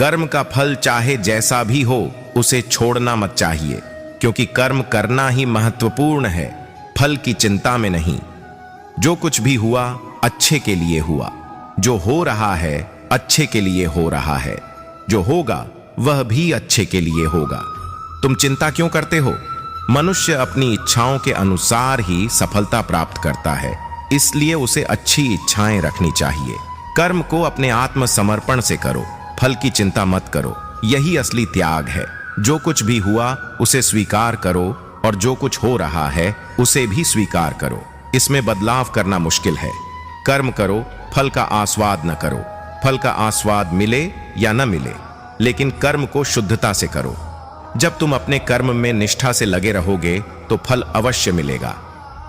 कर्म का फल चाहे जैसा भी हो उसे छोड़ना मत चाहिए, क्योंकि कर्म करना ही महत्वपूर्ण है, फल की चिंता में नहीं। जो कुछ भी हुआ अच्छे के लिए हुआ, जो हो रहा है अच्छे के लिए हो रहा है, जो होगा वह भी अच्छे के लिए होगा। तुम चिंता क्यों करते हो? मनुष्य अपनी इच्छाओं के अनुसार ही सफलता प्राप्त करता है, इसलिए उसे अच्छी इच्छाएं रखनी चाहिए। कर्म को अपने आत्मसमर्पण से करो, फल की चिंता मत करो, यही असली त्याग है। जो कुछ भी हुआ उसे स्वीकार करो और जो कुछ हो रहा है उसे भी स्वीकार करो। इसमें बदलाव करना मुश्किल है। कर्म करो, फल का आस्वाद न करो। फल का आस्वाद मिले या न मिले, लेकिन कर्म को शुद्धता से करो। जब तुम अपने कर्म में निष्ठा से लगे रहोगे तो फल अवश्य मिलेगा।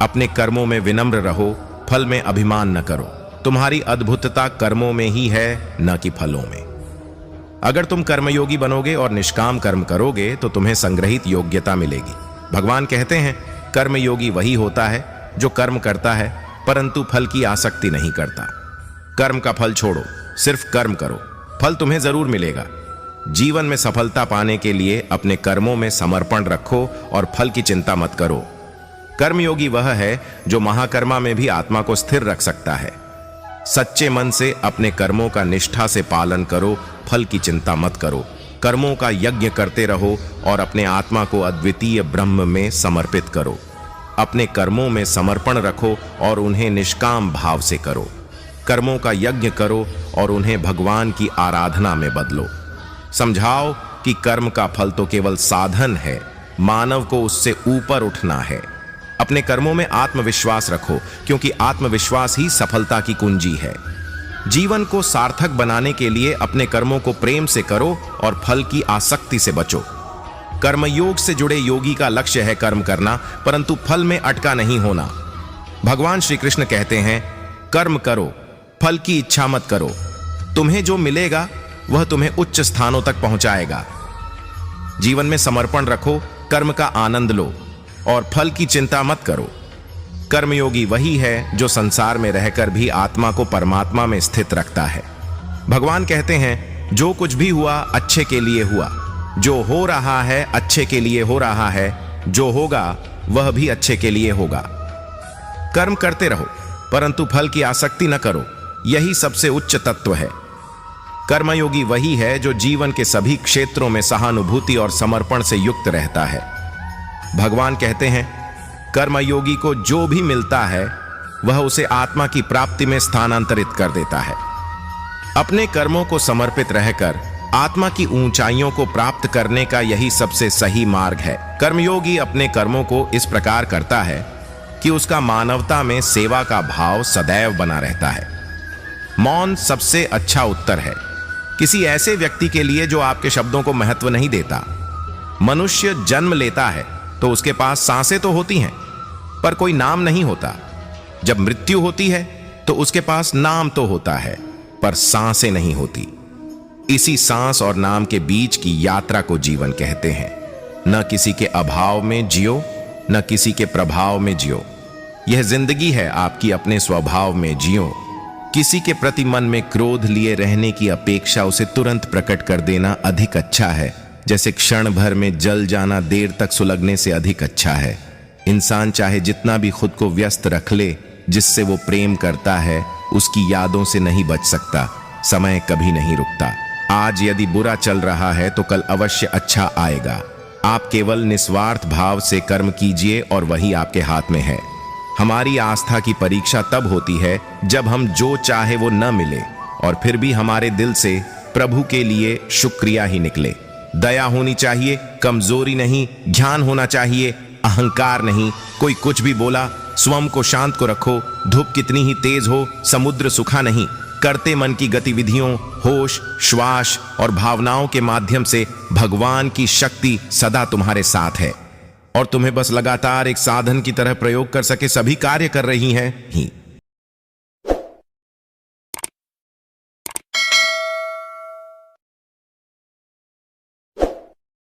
अपने कर्मों में विनम्र रहो, फल में अभिमान न करो। तुम्हारी अद्भुतता कर्मों में ही है, न कि फलों में। अगर तुम कर्मयोगी बनोगे और निष्काम कर्म करोगे तो तुम्हें संग्रहित योग्यता मिलेगी। भगवान कहते हैं, कर्मयोगी वही होता है जो कर्म करता है परंतु फल की आसक्ति नहीं करता। कर्म का फल छोड़ो, सिर्फ कर्म करो, फल तुम्हें जरूर मिलेगा। जीवन में सफलता पाने के लिए अपने कर्मों में समर्पण रखो और फल की चिंता मत करो। कर्मयोगी वह है जो महाकर्मा में भी आत्मा को स्थिर रख सकता है। सच्चे मन से अपने कर्मों का निष्ठा से पालन करो, फल की चिंता मत करो। कर्मों का यज्ञ करते रहो और अपने आत्मा को अद्वितीय ब्रह्म में समर्पित करो। अपने कर्मों में समर्पण रखो और उन्हें निष्काम भाव से करो। कर्मों का यज्ञ करो और उन्हें भगवान की आराधना में बदलो। समझाओ कि कर्म का फल तो केवल साधन है, मानव को उससे ऊपर उठना है। अपने कर्मों में आत्मविश्वास रखो, क्योंकि आत्मविश्वास ही सफलता की कुंजी है। जीवन को सार्थक बनाने के लिए अपने कर्मों को प्रेम से करो और फल की आसक्ति से बचो। कर्मयोग से जुड़े योगी का लक्ष्य है कर्म करना, परंतु फल में अटका नहीं होना। भगवान श्री कृष्ण कहते हैं, कर्म करो, फल की इच्छा मत करो। तुम्हें जो मिलेगा वह तुम्हें उच्च स्थानों तक पहुंचाएगा। जीवन में समर्पण रखो, कर्म का आनंद लो और फल की चिंता मत करो। कर्मयोगी वही है जो संसार में रहकर भी आत्मा को परमात्मा में स्थित रखता है। भगवान कहते हैं, जो कुछ भी हुआ अच्छे के लिए हुआ, जो हो रहा है अच्छे के लिए हो रहा है, जो होगा वह भी अच्छे के लिए होगा। कर्म करते रहो परंतु फल की आसक्ति न करो, यही सबसे उच्च तत्व है। कर्मयोगी वही है जो जीवन के सभी क्षेत्रों में सहानुभूति और समर्पण से युक्त रहता है। भगवान कहते हैं, कर्मयोगी को जो भी मिलता है वह उसे आत्मा की प्राप्ति में स्थानांतरित कर देता है। अपने कर्मों को समर्पित रहकर आत्मा की ऊंचाइयों को प्राप्त करने का यही सबसे सही मार्ग है। कर्मयोगी अपने कर्मों को इस प्रकार करता है कि उसका मानवता में सेवा का भाव सदैव बना रहता है। मौन सबसे अच्छा उत्तर है किसी ऐसे व्यक्ति के लिए जो आपके शब्दों को महत्व नहीं देता। मनुष्य जन्म लेता है तो उसके पास सांसें तो होती हैं, पर कोई नाम नहीं होता। जब मृत्यु होती है तो उसके पास नाम तो होता है, पर सांसें नहीं होती। इसी सांस और नाम के बीच की यात्रा को जीवन कहते हैं। न किसी के अभाव में जियो, न किसी के प्रभाव में जियो। यह जिंदगी है आपकी, अपने स्वभाव में जियो। किसी के प्रति मन में क्रोध लिए रहने की अपेक्षा उसे तुरंत प्रकट कर देना अधिक अच्छा है। जैसे क्षण भर में जल जाना देर तक सुलगने से अधिक अच्छा है। इंसान चाहे जितना भी खुद को व्यस्त रख ले, जिससे वो प्रेम करता है उसकी यादों से नहीं बच सकता। समय कभी नहीं रुकता। आज यदि बुरा चल रहा है तो कल अवश्य अच्छा आएगा। आप केवल निस्वार्थ भाव से कर्म कीजिए और वही आपके हाथ में है। हमारी आस्था की परीक्षा तब होती है जब हम जो चाहे वो न मिले और फिर भी हमारे दिल से प्रभु के लिए शुक्रिया ही निकले। दया होनी चाहिए, कमजोरी नहीं। ज्ञान होना चाहिए, अहंकार नहीं। कोई कुछ भी बोला, स्वयं को शांत को रखो। धूप कितनी ही तेज हो, समुद्र सूखा नहीं। करते मन की गतिविधियों, होश, श्वास और भावनाओं के माध्यम से भगवान की शक्ति सदा तुम्हारे साथ है और तुम्हें बस लगातार एक साधन की तरह प्रयोग कर सके सभी कार्य कर रही हैं ही।